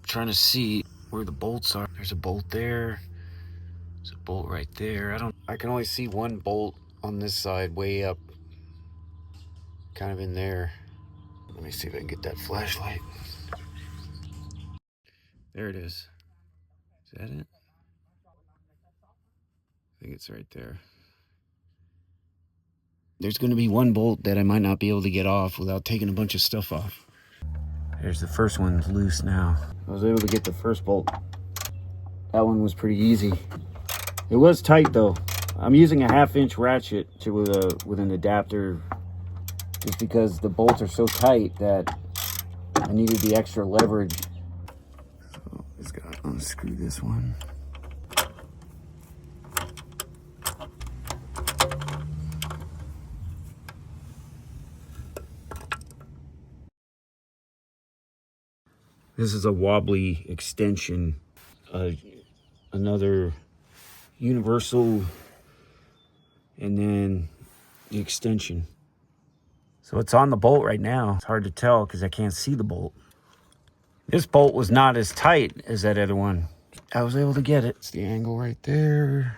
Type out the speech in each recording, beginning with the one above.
trying to see where the bolts are. There's a bolt there. There's a bolt right there. I can only see one bolt on this side way up, kind of in there. Let me see if I can get that flashlight. There it is. Is that it? I think it's right there. There's going to be one bolt that I might not be able to get off without taking a bunch of stuff off. There's the first one loose now. I was able to get the first bolt. That one was pretty easy. It was tight though. I'm using a 1/2-inch ratchet with an adapter just because the bolts are so tight that I needed the extra leverage. So I just gotta unscrew this one. This is a wobbly extension, another universal, and then the extension. So it's on the bolt right now. It's hard to tell because I can't see the bolt. This bolt was not as tight as that other one. I was able to get it. It's the angle right there.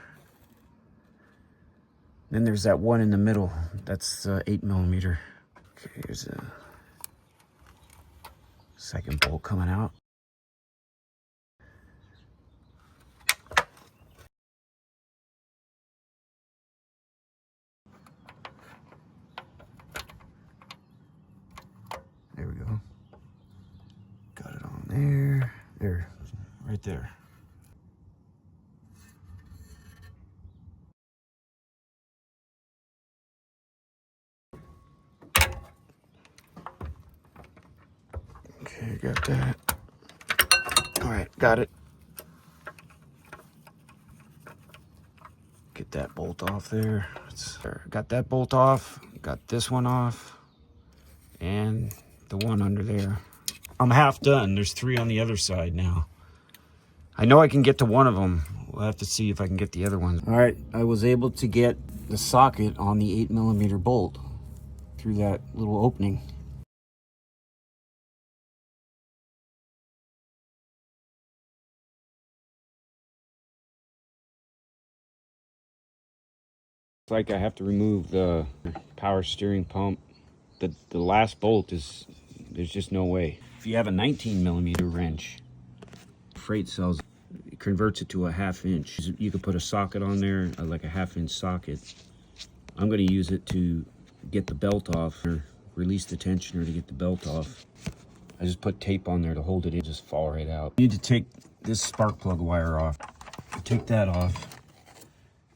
Then there's that one in the middle. That's 8mm. Okay, here's a second bolt coming out. There we go. Got it on there. There, right there. Okay, got that. All right, got it. Get that bolt off there. Got that bolt off. Got this one off. And the one under there. I'm half done. There's 3 on the other side now. I know I can get to one of them. We'll have to see if I can get the other ones. All right, I was able to get the socket on the 8mm bolt through that little opening. It's like I have to remove the power steering pump. The last bolt is, there's just no way. If you have a 19mm wrench, freight sells, it converts it to a 1/2-inch. You could put a socket on there, like a 1/2-inch socket. I'm going to use it to get the belt off, or release the tensioner to get the belt off. I just put tape on there to hold it in, just fall right out. You need to take this spark plug wire off. You take that off,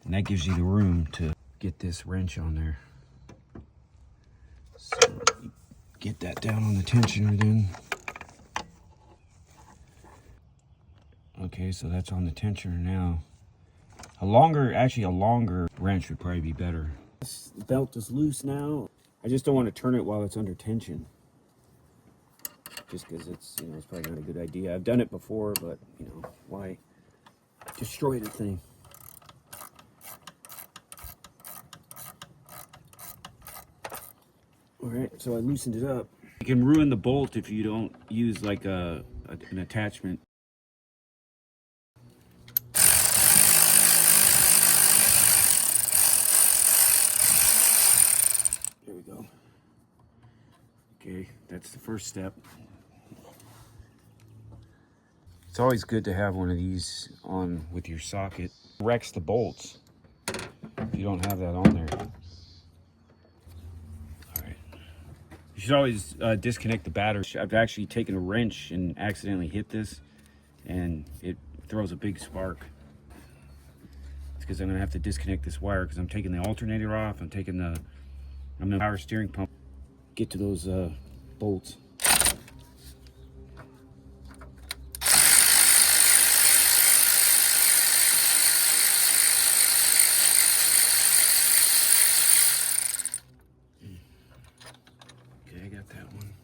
and that gives you the room to get this wrench on there. So you get that down on the tensioner then. Okay, so that's on the tensioner now. A longer wrench would probably be better. This belt is loose now. I just don't want to turn it while it's under tension. Just because it's, it's probably not a good idea. I've done it before, but, why destroy the thing? All right, so I loosened it up. You can ruin the bolt if you don't use like an attachment. There we go. Okay, that's the first step. It's always good to have one of these on with your socket. It wrecks the bolts if you don't have that on there. You should always disconnect the battery. I've actually taken a wrench and accidentally hit this, and it throws a big spark. It's because I'm gonna have to disconnect this wire because I'm taking the alternator off. I'm the power steering pump. Get to those bolts. I got that one.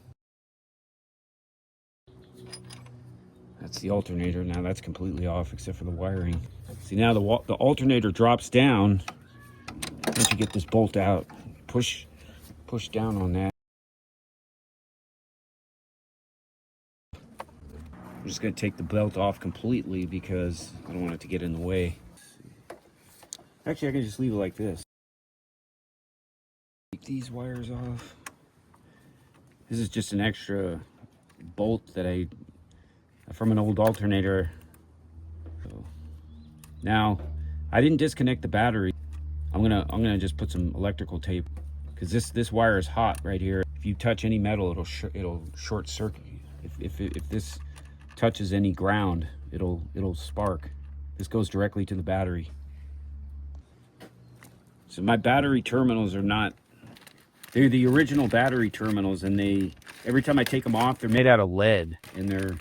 That's the alternator. Now that's completely off except for the wiring. See, now the alternator drops down. Once you get this bolt out, push down on that. I'm just going to take the belt off completely because I don't want it to get in the way. Actually, I can just leave it like this. Take these wires off. This is just an extra bolt that from an old alternator. So now, I didn't disconnect the battery. I'm gonna just put some electrical tape because this wire is hot right here. If you touch any metal, it'll short circuit. If this touches any ground, it'll spark. This goes directly to the battery. So my battery terminals are not, they're the original battery terminals, and every time I take them off, they're made out of lead, and they're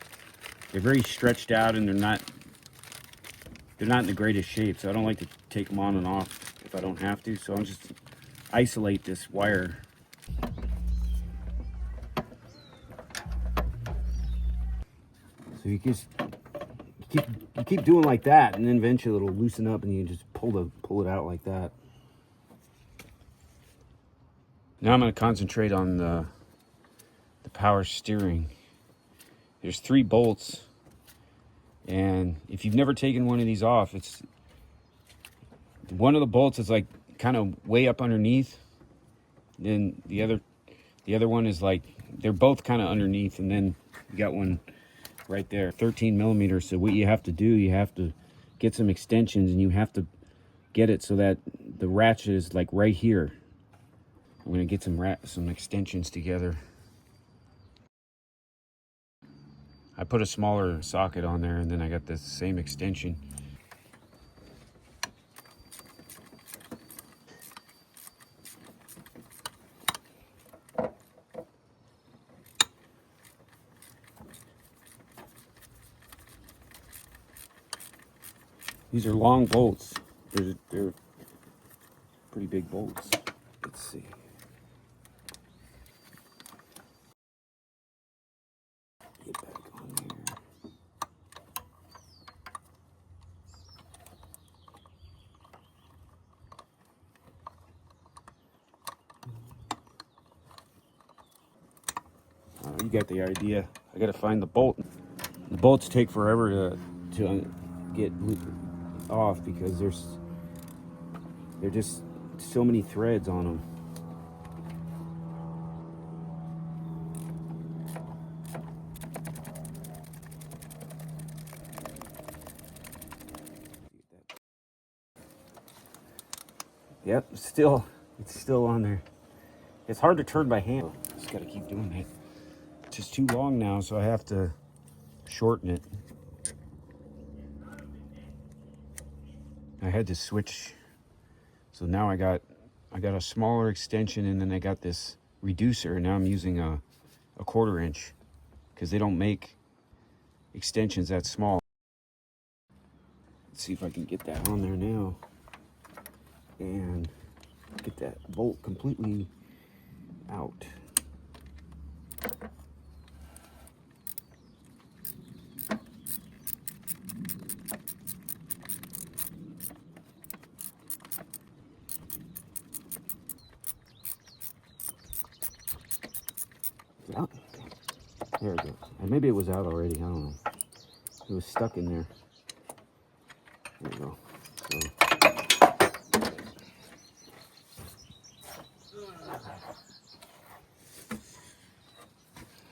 very stretched out, and they're not in the greatest shape. So I don't like to take them on and off if I don't have to. So I'll just isolate this wire. So you keep doing like that, and then eventually it'll loosen up, and you just pull it out like that. Now I'm going to concentrate on the power steering. There's 3 bolts, and if you've never taken one of these off, it's one of the bolts is like kind of way up underneath. Then the other one is like, they're both kind of underneath, and then you got one right there, 13 millimeters. So what you have to do, you have to get some extensions, and you have to get it so that the ratchet is like right here. I'm gonna get some extensions together. I put a smaller socket on there, and then I got the same extension. These are long bolts. They're pretty big bolts. Let's see. Get back on here. You got the idea. I gotta find the bolt. The bolts take forever to get off because there's just so many threads on them. Yep, it's still on there. It's hard to turn by hand. Just gotta keep doing that. It's just too long now, so I have to shorten it. I had to switch, so now I got a smaller extension, and then I got this reducer, and now I'm using a 1/4 inch because they don't make extensions that small. Let's see if I can get that on there now and get that bolt completely out. Is it out? There we go. And maybe it was out already. I don't know. It was stuck in there. There we go. So,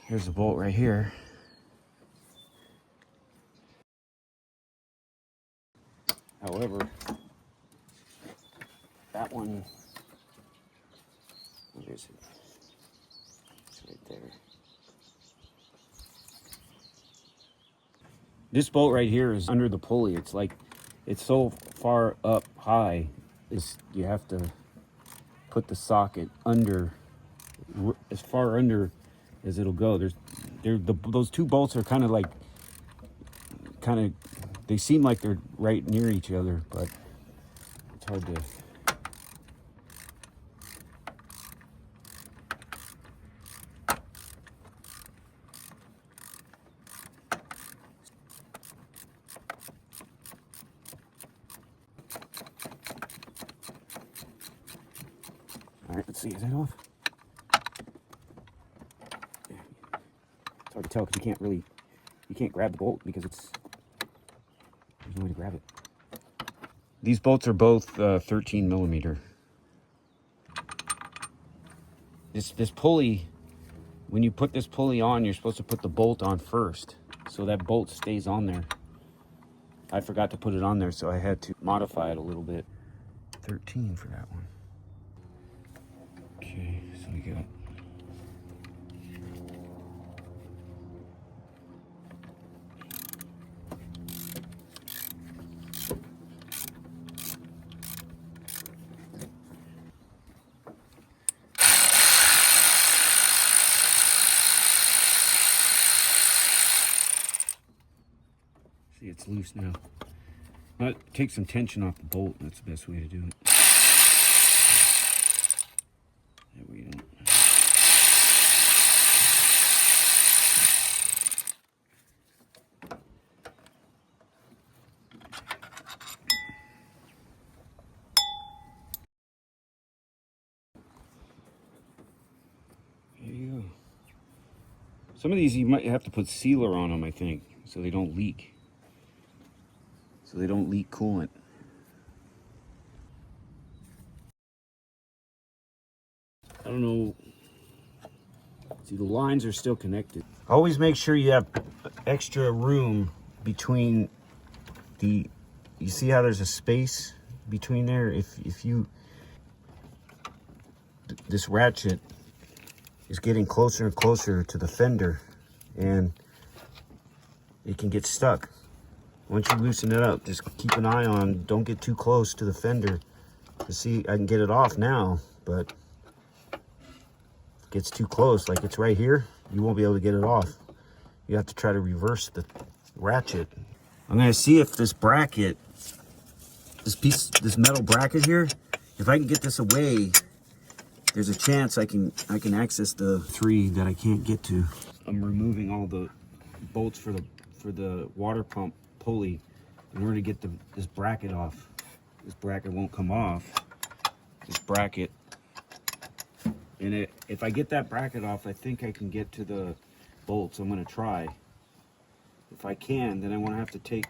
here's the bolt right here. However, that one, where is it? It's right there. This bolt right here is under the pulley. It's like, it's so far up high, you have to put the socket under, as far under as it'll go. Those 2 bolts are kind of, they seem like they're right near each other, but it's hard to. All right, let's see, is that off? It's hard to tell because you can't grab the bolt because there's no way to grab it. These bolts are both 13 millimeter. This pulley, when you put this pulley on, you're supposed to put the bolt on first, so that bolt stays on there. I forgot to put it on there, so I had to modify it a little bit. 13 for that one. Okay, so we got... See, it's loose now. Take some tension off the bolt. That's the best way to do it. There we go. There you go. Some of these you might have to put sealer on them, I think, so they don't leak. So they don't leak coolant. I don't know. See, the lines are still connected. Always make sure you have extra room between the... You see how there's a space between there? If you... This ratchet is getting closer and closer to the fender, and it can get stuck. Once you loosen it up, just keep an eye on, don't get too close to the fender. To see, I can get it off now, but if it gets too close, like it's right here, you won't be able to get it off. You have to try to reverse the ratchet. I'm gonna see if this bracket, this metal bracket here, if I can get this away, there's a chance I can access the 3 that I can't get to. I'm removing all the bolts for the water pump pulley in order to get this bracket off. This bracket won't come off. This bracket, and if I get that bracket off, I think I can get to the bolts. I'm going to try. If I can, then I won't have to take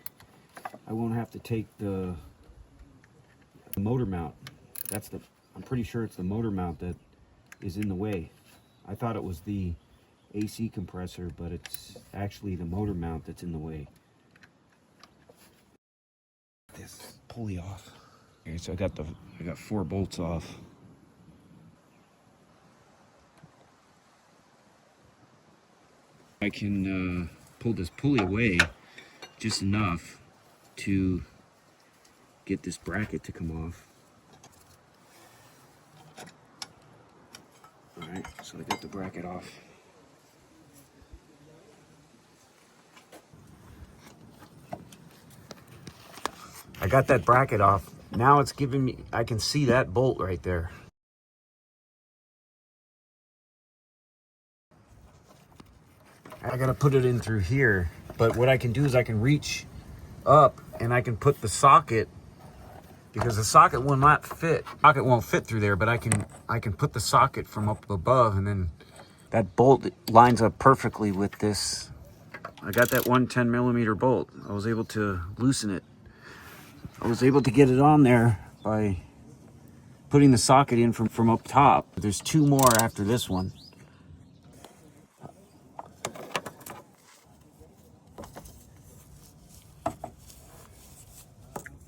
the motor mount. I'm pretty sure it's the motor mount that is in the way. I thought it was the AC compressor, but it's actually the motor mount that's in the way. This pulley off. Okay, so I got 4 bolts off. I can pull this pulley away just enough to get this bracket to come off. All right, so I got the bracket off. I got that bracket off. Now it's giving me, I can see that bolt right there. I gotta put it in through here, but what I can do is I can reach up and I can put the socket, because the socket will not fit. Socket won't fit through there, but I can put the socket from up above, and then that bolt lines up perfectly with this. I got that 110 millimeter bolt. I was able to loosen it. I was able to get it on there by putting the socket in from up top. There's 2 more after this one.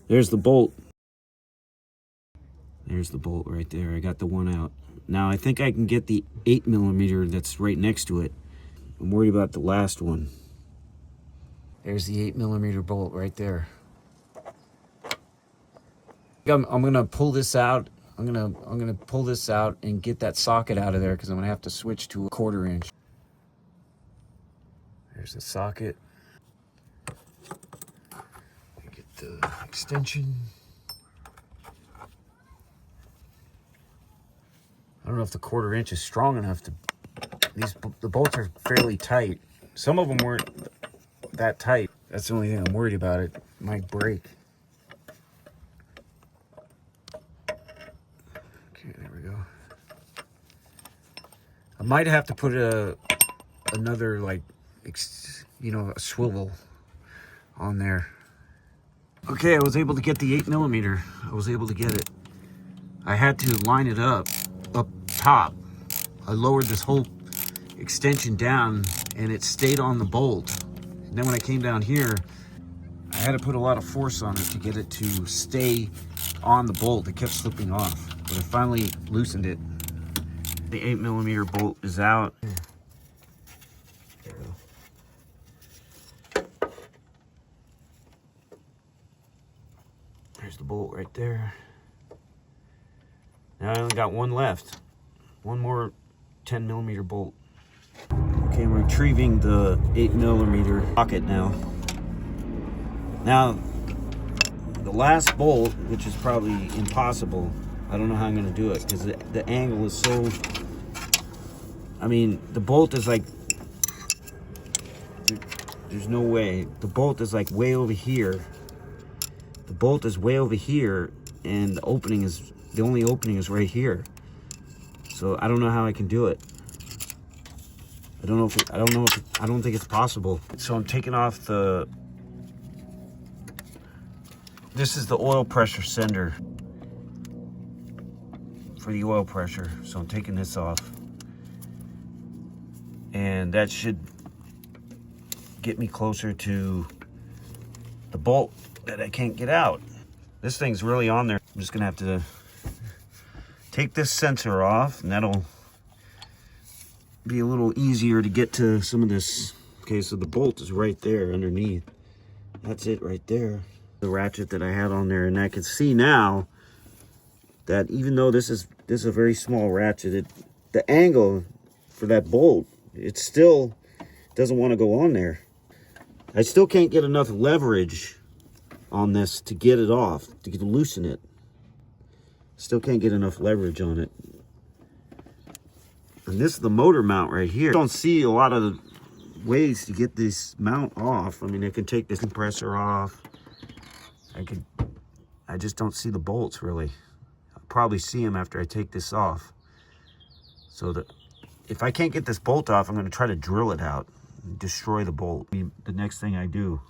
There's the bolt. There's the bolt right there. I got the one out. Now I think I can get the 8 millimeter that's right next to it. I'm worried about the last one. There's the 8 millimeter bolt right there. I'm gonna pull this out. I'm gonna pull this out and get that socket out of there, because I'm gonna have to switch to a 1/4 inch. There's the socket. Get the extension. I don't know if the 1/4 inch is strong enough to. The bolts are fairly tight. Some of them weren't that tight. That's the only thing I'm worried about. It might break. Okay, there we go. I might have to put another like you know, a swivel on there. Okay, I was able to get the 8mm. I was able to get it. I had to line it up top. I lowered this whole extension down and it stayed on the bolt. And then when I came down here, I had to put a lot of force on it to get it to stay on the bolt. It kept slipping off, but I finally loosened it. The 8mm bolt is out. There's the bolt right there. Now I only got one left. One more 10mm bolt. Okay, I'm retrieving the 8mm pocket now. Now, the last bolt, which is probably impossible, I don't know how I'm going to do it because the angle is so... I mean, the bolt is like... There's no way. The bolt is like way over here. The bolt is way over here, and the opening is... The only opening is right here. So I don't know how I can do it. I don't think it's possible. So I'm taking off the... This is the oil pressure sender for the oil pressure. So I'm taking this off. And that should get me closer to the bolt that I can't get out. This thing's really on there. I'm just gonna have to take this sensor off, and that'll be a little easier to get to some of this. Okay, so the bolt is right there underneath. That's it right there. The ratchet that I had on there, and I can see now that even though this is a very small ratchet, the angle for that bolt, it still doesn't want to go on there. I still can't get enough leverage on this to get it off, to loosen it. Still can't get enough leverage on it. And this is the motor mount right here. I don't see a lot of ways to get this mount off. I mean, I can take this compressor off. I just don't see the bolts really. I'll probably see them after I take this off. So that if I can't get this bolt off, I'm going to try to drill it out and destroy the bolt. The next thing I do.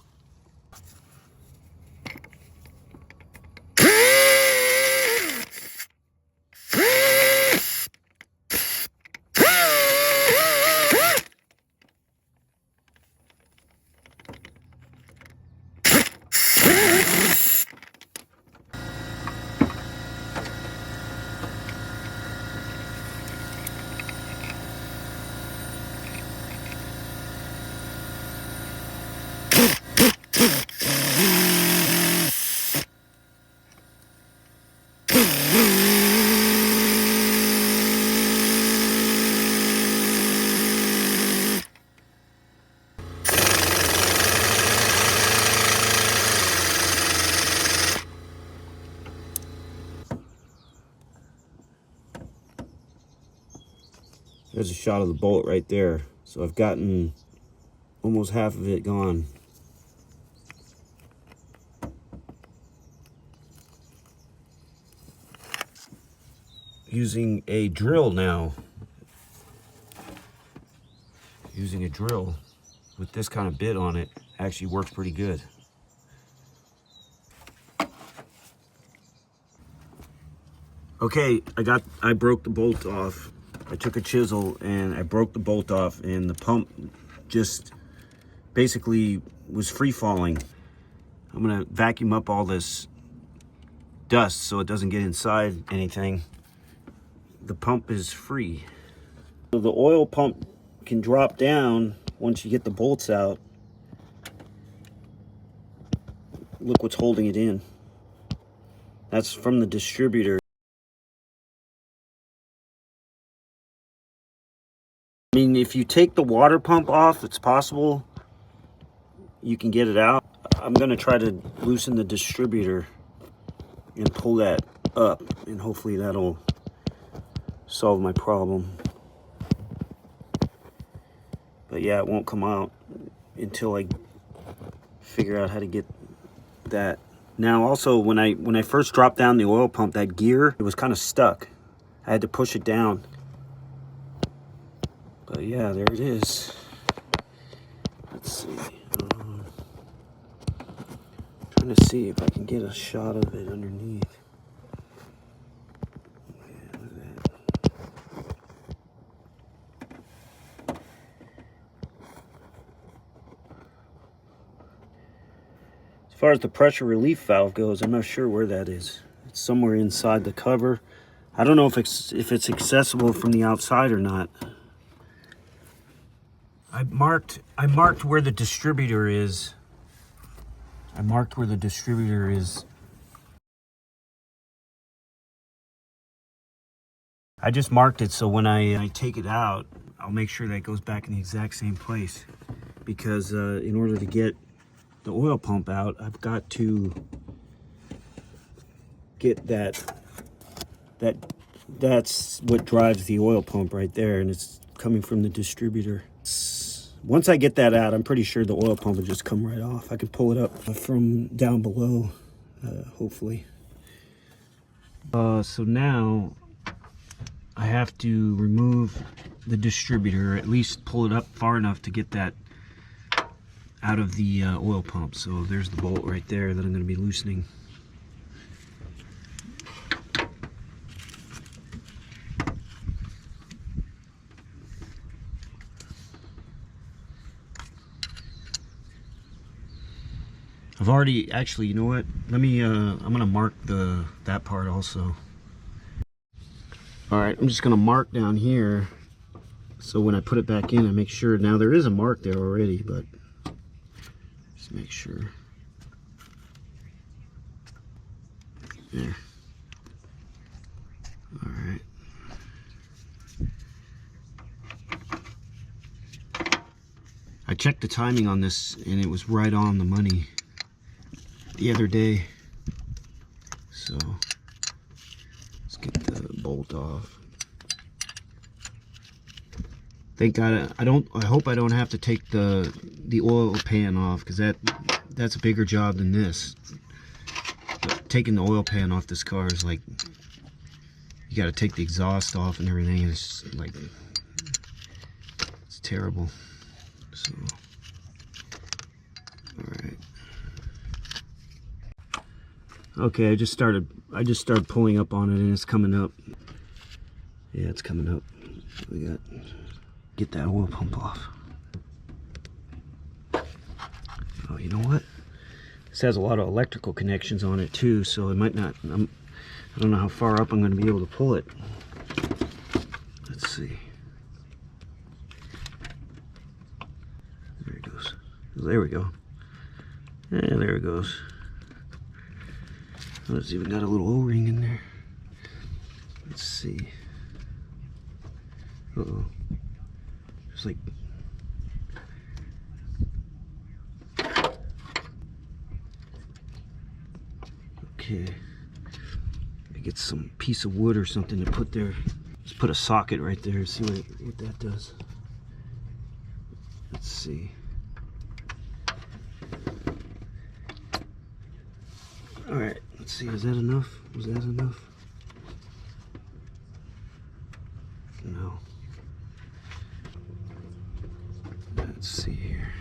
There's a shot of the bolt right there. So I've gotten almost half of it gone. Using a drill now. Using a drill with this kind of bit on it actually works pretty good. Okay, I broke the bolt off. I took a chisel and I broke the bolt off, and the pump just basically was free falling. I'm gonna vacuum up all this dust so it doesn't get inside anything. The pump is free. So the oil pump can drop down once you get the bolts out. Look what's holding it in. That's from the distributor. I mean, if you take the water pump off, it's possible you can get it out. I'm going to try to loosen the distributor and pull that up, and hopefully that'll solve my problem. But yeah, it won't come out until I figure out how to get that. Now also, when I first dropped down the oil pump, that gear, it was kind of stuck. I had to push it down. But yeah, there it is. Let's see. Trying to see if I can get a shot of it underneath. Yeah, look at that. As far as the pressure relief valve goes, I'm not sure where that is. It's somewhere inside the cover. I don't know if it's accessible from the outside or not. I marked where the distributor is. I marked where the distributor is. I just marked it so when I take it out, I'll make sure that it goes back in the exact same place. Because in order to get the oil pump out, I've got to get that's what drives the oil pump right there, and it's coming from the distributor. Once I get that out, I'm pretty sure the oil pump will just come right off. I can pull it up from down below, hopefully. So now I have to remove the distributor, or at least pull it up far enough to get that out of the oil pump. So there's the bolt right there that I'm going to be loosening. I've already, actually, you know what? Let me, I'm gonna mark that part also. All right, I'm just gonna mark down here. So when I put it back in, I make sure, now there is a mark there already, but just make sure. There. All right. I checked the timing on this and it was right on the money the other day. So let's get the bolt off. Thank God I hope I don't have to take the oil pan off, because that's a bigger job than this. But taking the oil pan off this car is like, you got to take the exhaust off and everything. It's like, it's terrible. So, all right. Okay, I just started pulling up on it and it's coming up. Yeah, it's coming up. We got, get that oil pump off. Oh, you know what? This has a lot of electrical connections on it too, so it might not, I don't know how far up I'm going to be able to pull it. Let's see. There it goes. There we go. Yeah, there it goes. Oh, it's even got a little O-ring in there. Let's see. Uh-oh. It's like... Okay. I get some piece of wood or something to put there. Just put a socket right there, see what that does. Let's see. Alright, let's see, is that enough? Was that enough? No. Let's see here.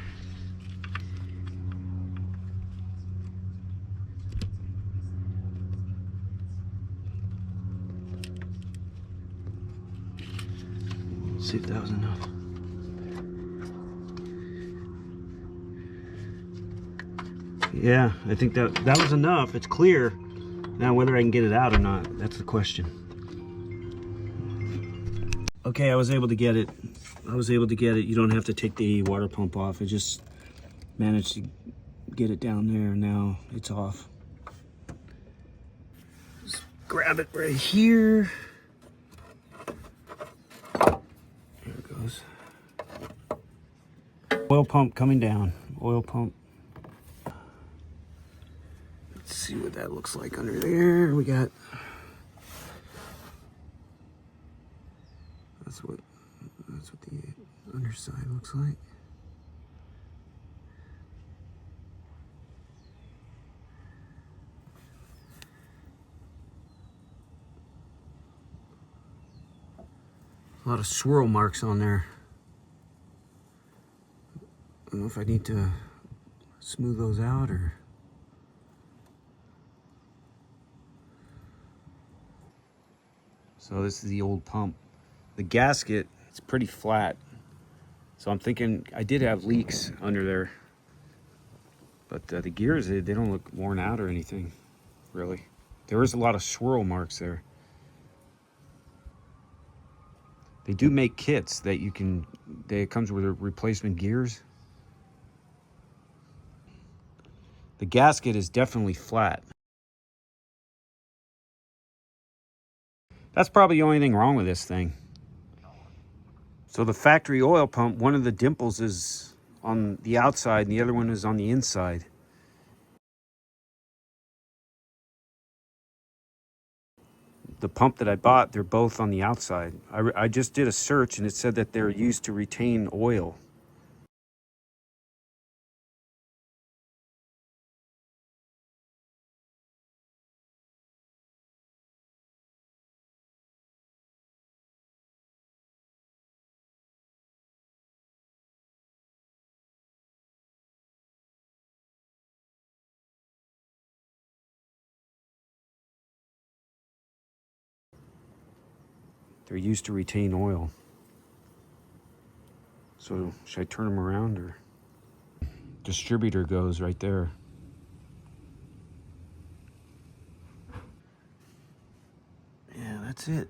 Let's see if that was enough. Yeah, I think that was enough. It's clear. Now whether I can get it out or not, that's the question. Okay, I was able to get it. You don't have to take the water pump off. I just managed to get it down there, and now it's off. Just grab it right here. There it goes. Oil pump coming down. Oil pump. Let's see what that looks like under there. We got... That's what the underside looks like. A lot of swirl marks on there. Oh, if I need to smooth those out or... So this is the old pump. The gasket, it's pretty flat. So I'm thinking I did have leaks under there. But the gears, they don't look worn out or anything, really. There is a lot of swirl marks there. They do make kits that you can, it comes with replacement gears. The gasket is definitely flat. That's probably the only thing wrong with this thing. So the factory oil pump, one of the dimples is on the outside and the other one is on the inside. The pump that I bought, they're both on the outside. I just did a search and it said that they're used to retain oil. They're used to retain oil. So should I turn them around or? Distributor goes right there. Yeah, that's it.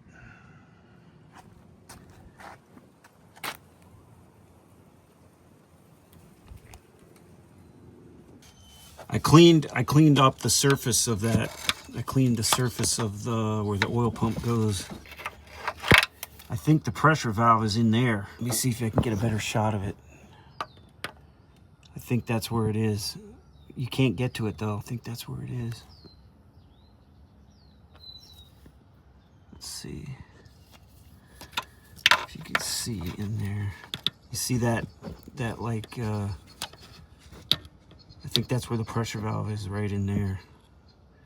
I cleaned up the surface of that. I cleaned the surface of the where the oil pump goes. I think the pressure valve is in there. Let me see if I can get a better shot of it. I think that's where it is. You can't get to it though. I think that's where it is. Let's see if you can see in there. You see that like I think that's where the pressure valve is, right in there.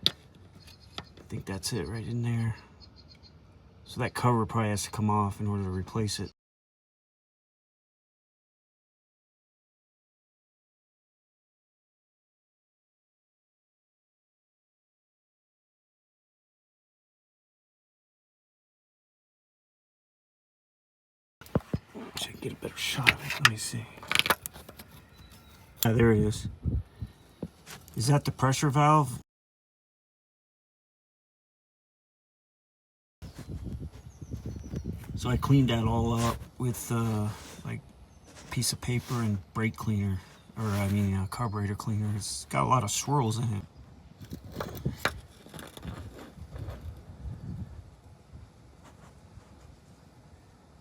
I think that's it, right in there. So that cover probably has to come off in order to replace it. Wish I could get a better shot of it. Let me see. Ah, there it is. Is that the pressure valve? So I cleaned that all up with like a piece of paper and brake cleaner, or I mean carburetor cleaner. It's got a lot of swirls in it.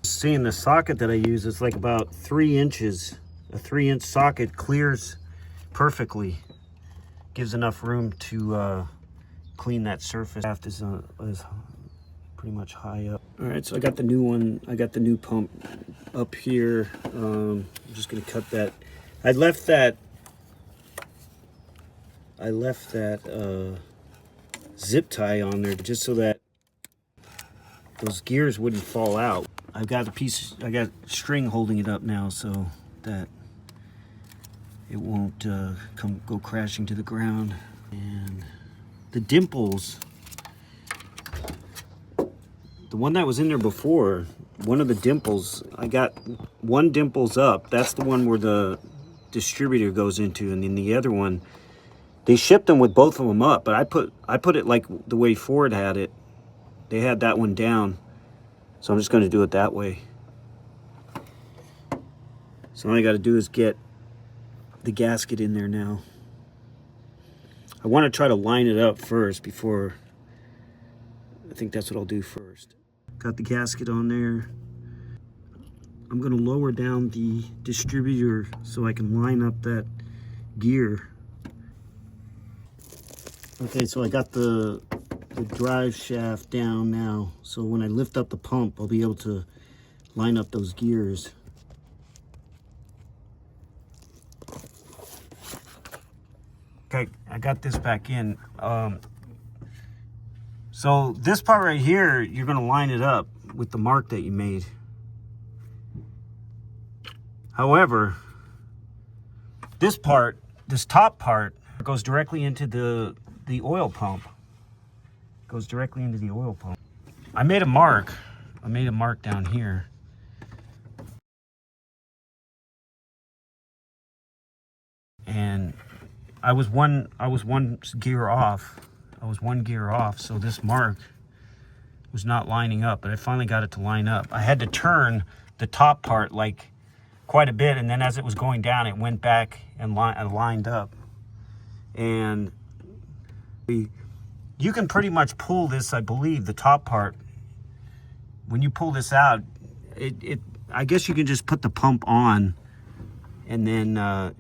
Seeing the socket that I use, it's like about 3 inches. A 3-inch socket clears perfectly. Gives enough room to clean that surface. Shaft is pretty much high up. All right, so I got the new one. I got the new pump up here. I'm just gonna cut that. I left that zip tie on there just so that those gears wouldn't fall out. I got string holding it up now so that it won't go crashing to the ground. And the dimples, the one that was in there before, one of the dimples, I got one dimple's up. That's the one where the distributor goes into, and then the other one, they shipped them with both of them up, but I put it like the way Ford had it. They had that one down, so I'm just going to do it that way. So all I got to do is get the gasket in there now. I want to try to line it up first before, I think that's what I'll do first. Got the gasket on there. I'm going to lower down the distributor so I can line up that gear. Okay, so I got the drive shaft down now, so when I lift up the pump, I'll be able to line up those gears. Okay, I got this back in. So this part right here, you're gonna line it up with the mark that you made. However, This part, this top part, goes directly into the oil pump. Goes directly into the oil pump. I made a mark. I made a mark down here. And I was one gear off. I was one gear off, so this mark was not lining up, but I finally got it to line up. I had to turn the top part like quite a bit, and then as it was going down, it went back and lined up. And you can pretty much pull this, I believe, the top part. When you pull this out, I guess you can just put the pump on and then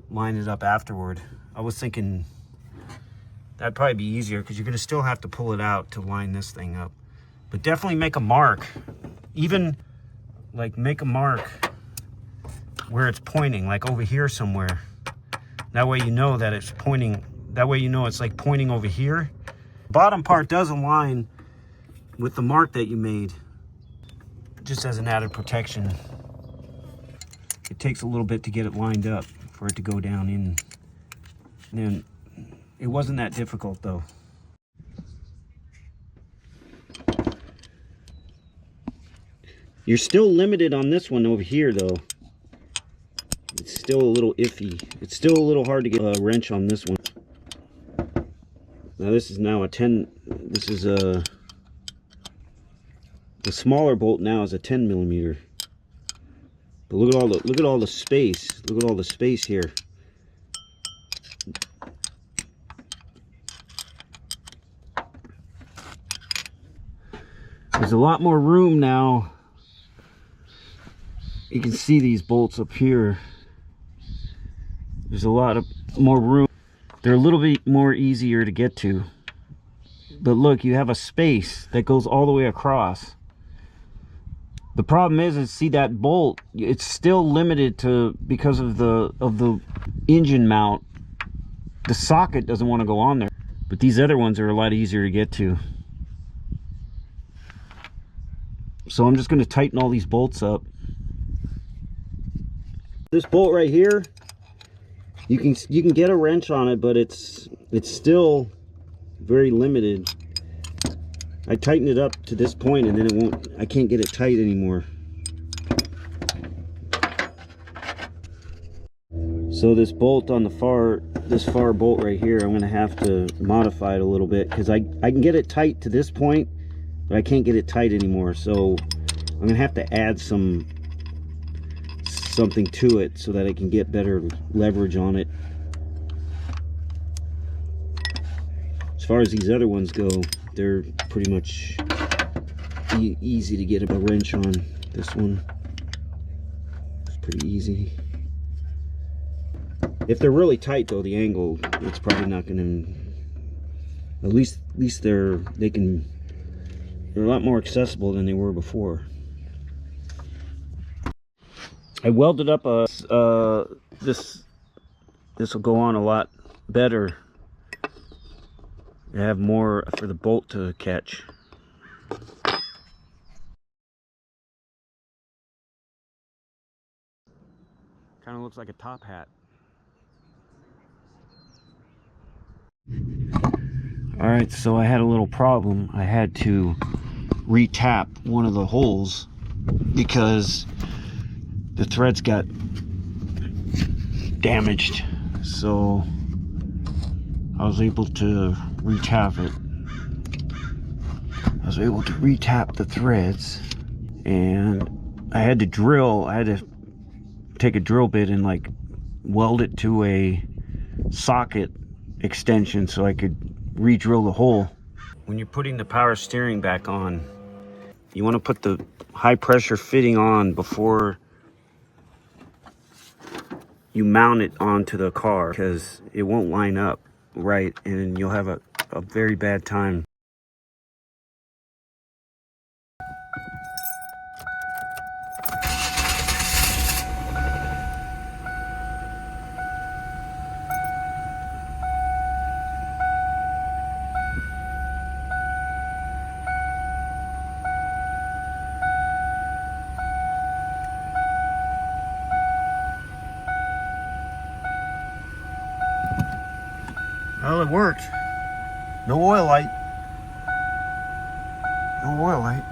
line it up afterward. I was thinking that'd probably be easier because you're going to still have to pull it out to line this thing up. But definitely make a mark. Even like make a mark where it's pointing, like over here somewhere. That way you know that it's pointing. That way you know it's like pointing over here. Bottom part does align with the mark that you made, just as an added protection. It takes a little bit to get it lined up for it to go down in. And then it wasn't that difficult though. You're still limited on this one over here though. It's still a little iffy. It's still a little hard to get a wrench on this one. Now this is now a 10, this is a, the smaller bolt now is a 10 millimeter. But look at all the space. Look at all the space here. There's a lot more room now. You can see these bolts up here. There's a lot of more room. They're a little bit more easier to get to. But look, you have a space that goes all the way across. The problem is see that bolt, it's still limited to, because of the engine mount, the socket doesn't want to go on there. But these other ones are a lot easier to get to. So I'm just going to tighten all these bolts up. This bolt right here, you can get a wrench on it, but it's still very limited. I tightened it up to this point and then I can't get it tight anymore. So this bolt on this far bolt right here, I'm gonna have to modify it a little bit because I can get it tight to this point, but I can't get it tight anymore. So I'm gonna have to add something to it so that I can get better leverage on it. As far as these other ones go, they're pretty much easy to get a wrench on. This one, it's pretty easy. If they're really tight though, the angle, it's probably not gonna, at least they're a lot more accessible than they were before. I welded up this will go on a lot better. I have more for the bolt to catch. Kind of looks like a top hat. Alright, so I had a little problem. I had to re-tap one of the holes because the threads got damaged. So I was able to re-tap it. I was able to re-tap the threads, and I had to take a drill bit and like weld it to a socket extension so I could re-drill the hole. When you're putting the power steering back on, you want to put the high pressure fitting on before you mount it onto the car, because it won't line up right and you'll have a very bad time. Well, it worked. No oil light. No oil light.